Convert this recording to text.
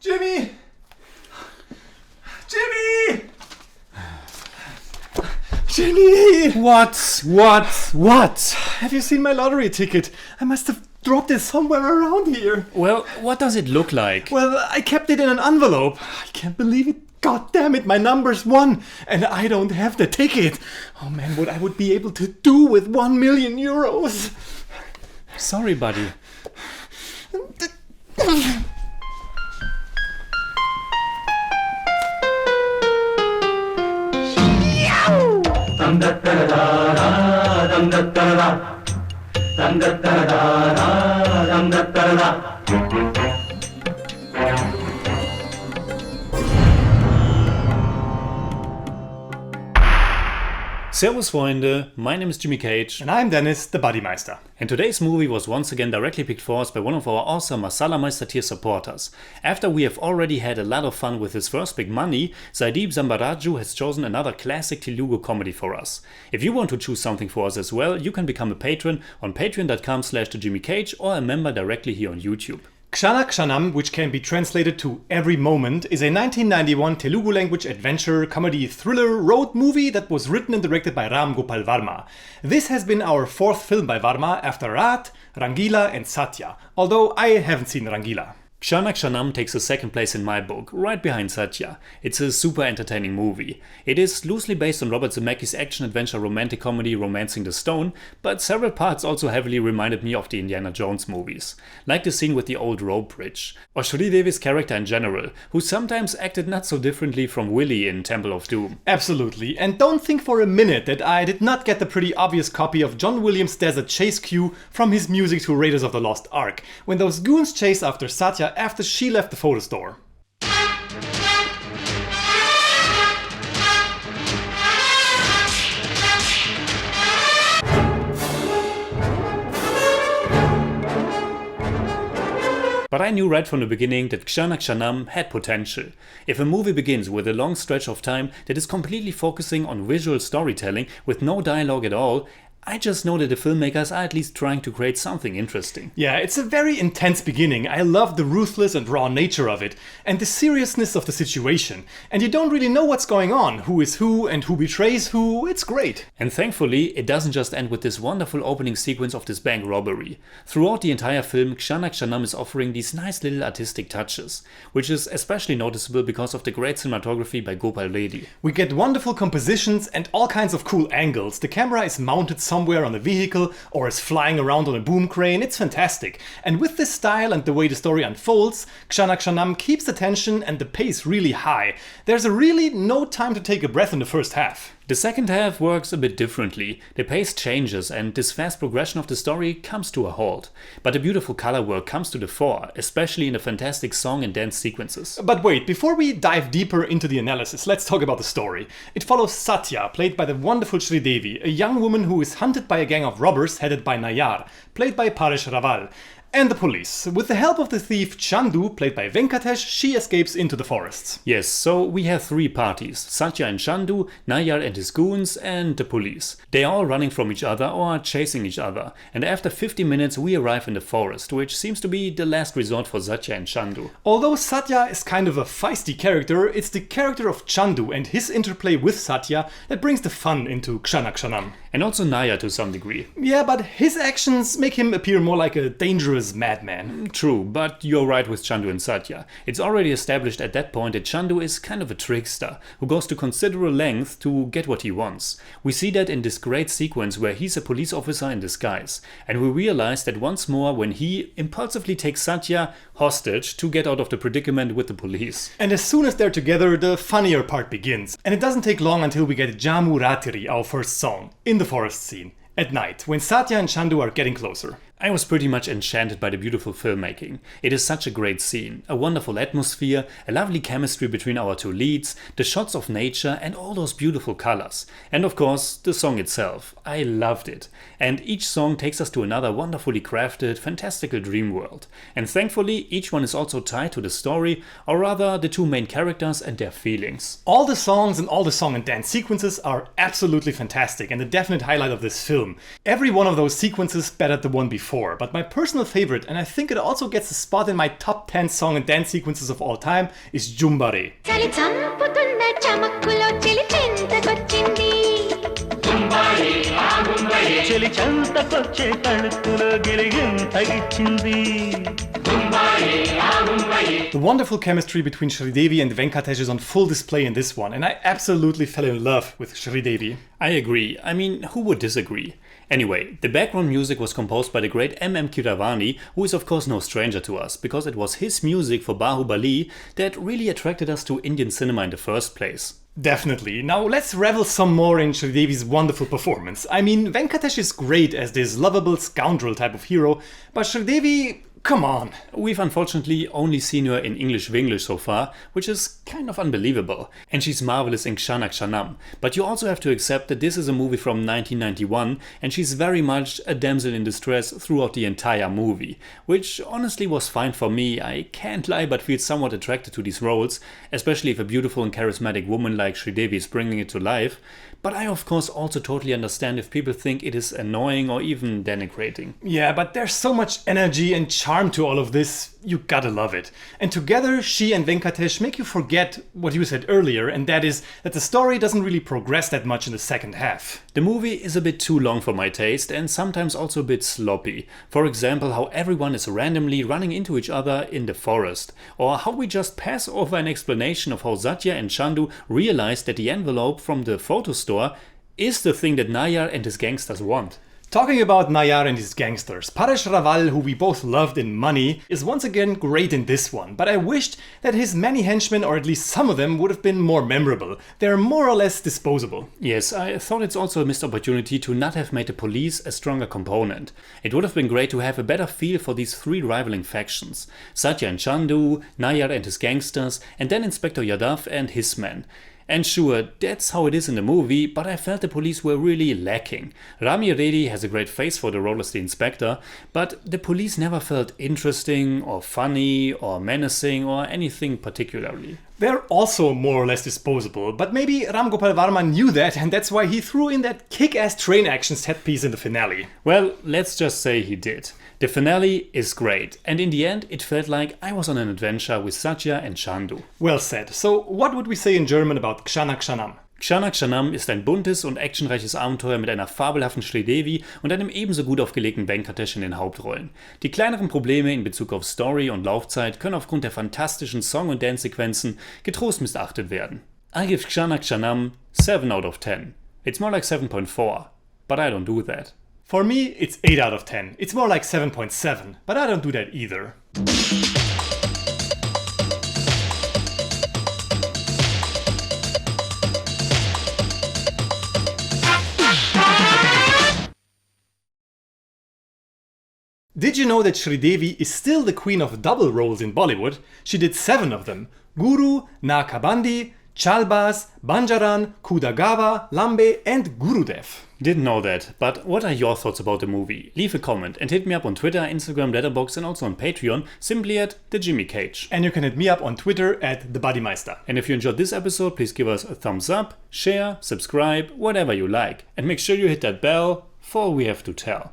Jimmy! Jimmy! Jimmy! What? Have you seen my lottery ticket? I must have dropped it somewhere around here. Well, what does it look like? Well, I kept it in an envelope. I can't believe it. God damn it, my number's 1 and I don't have the ticket. Oh man, what I would be able to do with 1 million euros. Sorry, buddy. Servus Freunde, my name is Jimmy Cage. And I'm Dennis, the Buddymeister. And today's movie was once again directly picked for us by one of our awesome Masala Meister tier supporters. After we have already had a lot of fun with his first big money, Zaideep Zambaraju has chosen another classic Telugu comedy for us. If you want to choose something for us as well, you can become a patron on patreon.com/thejimmycage or a member directly here on YouTube. Ksana Kshanam, which can be translated to Every Moment, is a 1991 Telugu language adventure, comedy, thriller, road movie that was written and directed by Ram Gopal Varma. This has been our 4th film by Varma after Raat, Rangila and Satya, although I haven't seen Rangila. Ksana Kshanam takes the second place in my book, right behind Satya. It's a super entertaining movie. It is loosely based on Robert Zemeckis' action-adventure romantic comedy Romancing the Stone, but several parts also heavily reminded me of the Indiana Jones movies. Like the scene with the old rope bridge, or Sridevi's character in general, who sometimes acted not so differently from Willy in Temple of Doom. Absolutely, and don't think for a minute that I did not get the pretty obvious copy of John Williams' desert chase cue from his music to Raiders of the Lost Ark, when those goons chase after Satya after she left the photo store. But I knew right from the beginning that Ksana Kshanam had potential. If a movie begins with a long stretch of time that is completely focusing on visual storytelling with no dialogue at all, I just know that the filmmakers are at least trying to create something interesting. Yeah, it's a very intense beginning. I love the ruthless and raw nature of it, and the seriousness of the situation. And you don't really know what's going on, who is who and who betrays who. It's great. And thankfully, it doesn't just end with this wonderful opening sequence of this bank robbery. Throughout the entire film, Ksana Kshanam is offering these nice little artistic touches, which is especially noticeable because of the great cinematography by Gopal Reddy. We get wonderful compositions and all kinds of cool angles. The camera is mounted somewhere on the vehicle or is flying around on a boom crane. It's fantastic. And with this style and the way the story unfolds, Ksana Kshanam keeps the tension and the pace really high. There's really no time to take a breath in the first half. The second half works a bit differently. The pace changes and this fast progression of the story comes to a halt. But the beautiful color work comes to the fore, especially in the fantastic song and dance sequences. But wait, before we dive deeper into the analysis, let's talk about the story. It follows Satya, played by the wonderful Sridevi, a young woman who is hunted by a gang of robbers headed by Nayar, played by Paresh Rawal, and the police. With the help of the thief Chandu, played by Venkatesh, she escapes into the forests. Yes, so we have 3 parties, Satya and Chandu, Nayar and his goons, and the police. They are all running from each other or chasing each other, and after 50 minutes we arrive in the forest, which seems to be the last resort for Satya and Chandu. Although Satya is kind of a feisty character, it's the character of Chandu and his interplay with Satya that brings the fun into Ksana Kshanam. And also Nayar to some degree. Yeah, but his actions make him appear more like a dangerous madman. True, but you're right with Chandu and Satya. It's already established at that point that Chandu is kind of a trickster, who goes to considerable length to get what he wants. We see that in this great sequence where he's a police officer in disguise, and we realize that once more when he impulsively takes Satya hostage to get out of the predicament with the police. And as soon as they're together, the funnier part begins. And it doesn't take long until we get Jamu Ratiri, our first song, in the forest scene, at night, when Satya and Chandu are getting closer. I was pretty much enchanted by the beautiful filmmaking. It is such a great scene, a wonderful atmosphere, a lovely chemistry between our 2 leads, the shots of nature and all those beautiful colors. And of course, the song itself. I loved it. And each song takes us to another wonderfully crafted, fantastical dream world. And thankfully, each one is also tied to the story, or rather the 2 main characters and their feelings. All the songs and all the song and dance sequences are absolutely fantastic and a definite highlight of this film. Every one of those sequences bettered the one before. before, but my personal favorite, and I think it also gets a spot in my top 10 song and dance sequences of all time, is Jumbare. చలి చంపుతున్న చమక్కులో చెలి చింతకొచ్చింది చెలి చెంతకొచ్చే తణుకులో గిలిగింతగిచ్చింది. The wonderful chemistry between Sridevi and Venkatesh is on full display in this one, and I absolutely fell in love with Sridevi. I agree. I mean, who would disagree? Anyway, the background music was composed by the great M.M. Keeravani, who is of course no stranger to us, because it was his music for Bahubali that really attracted us to Indian cinema in the first place. Definitely. Now let's revel some more in Sridevi's wonderful performance. I mean, Venkatesh is great as this lovable scoundrel type of hero, but Sridevi, come on. We've unfortunately only seen her in English-Winglish so far, which is kind of unbelievable. And she's marvelous in Kshanak Kshanam. But you also have to accept that this is a movie from 1991 and she's very much a damsel in distress throughout the entire movie. Which honestly was fine for me. I can't lie but feel somewhat attracted to these roles, especially if a beautiful and charismatic woman like Sridevi is bringing it to life. But I of course also totally understand if people think it is annoying or even denigrating. Yeah, but there's so much energy and charm to all of this, you gotta love it. And together, she and Venkatesh make you forget what you said earlier, and that is that the story doesn't really progress that much in the second half. The movie is a bit too long for my taste and sometimes also a bit sloppy. For example, how everyone is randomly running into each other in the forest, or how we just pass over an explanation of how Satya and Chandu realized that the envelope from the photo store is the thing that Nayar and his gangsters want. Talking about Nayar and his gangsters, Paresh Rawal, who we both loved in Money, is once again great in this one, but I wished that his many henchmen, or at least some of them, would have been more memorable. They're more or less disposable. Yes, I thought it's also a missed opportunity to not have made the police a stronger component. It would have been great to have a better feel for these three rivaling factions. Satya and Chandu, Nayar and his gangsters, and then Inspector Yadav and his men. And sure, that's how it is in the movie, but I felt the police were really lacking. Rami Reddy has a great face for the role as the inspector, but the police never felt interesting or funny or menacing or anything particularly. They're also more or less disposable, but maybe Ram Gopal Varma knew that, and that's why he threw in that kick-ass train action set piece in the finale. Well, let's just say he did. The finale is great, and in the end it felt like I was on an adventure with Satya and Chandu. Well said. So what would we say in German about Kshanak Kshanam? Kshanak Kshanam ist ein buntes und actionreiches Abenteuer mit einer fabelhaften Sridevi und einem ebenso gut aufgelegten Venkatesh in den Hauptrollen. Die kleineren Probleme in Bezug auf Story und Laufzeit können aufgrund der fantastischen Song- und Dance-Sequenzen getrost missachtet werden. I give Kshanak Kshanam 7 out of 10. It's more like 7.4, but I don't do that. For me, it's 8 out of 10. It's more like 7.7, but I don't do that either. Did you know that Sridevi is still the queen of double roles in Bollywood? She did 7 of them. Guru, Na Kabandi, Chalbaz, Banjaran, Kudagawa, Lambe and Gurudev. Didn't know that, but what are your thoughts about the movie? Leave a comment and hit me up on Twitter, Instagram, Letterboxd and also on Patreon, simply at the Jimmy Cage. And you can hit me up on Twitter at the Bodymeister. And if you enjoyed this episode, please give us a thumbs up, share, subscribe, whatever you like. And make sure you hit that bell for all we have to tell.